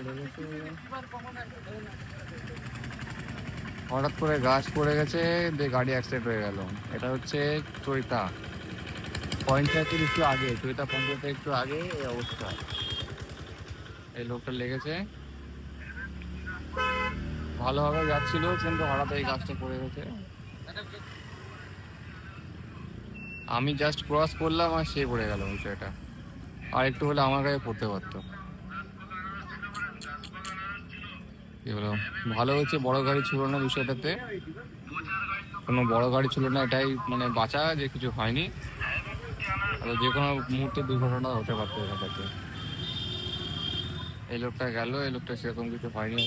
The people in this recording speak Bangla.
পড়ে গেছে, হঠাৎ করে গাছ পড়ে গেছে, দিয়ে গাড়ি অ্যাক্সিডেন্ট হয়ে গেল। এটা হচ্ছে চৈতা পঞ্চায়েতের একটু আগে, চৈতা পঞ্চায়েতের একটু আগে এই অবস্থা। এই লোকটা লেগেছে, ভালোভাবে যাচ্ছিল কিন্তু হঠাৎ এই গাছটা পড়ে গেছে। আমি জাস্ট ক্রস করলাম আর সে পড়ে গেল বিষয়টা। আর একটু হলে আমার গায়ে পড়তে পারতো। কি হলো, ভালো হচ্ছে বড় গাড়ি ছিল না বিষয়টাতে, কোনো বড় গাড়ি ছিল না, এটাই মানে বাঁচা যে কিছু হয়নি। যে কোনো মুহূর্তে দুর্ঘটনা হতে পারতো এটাতে। এই লোকটা গেল, এই লোকটা সেরকম কিছু হয়নি।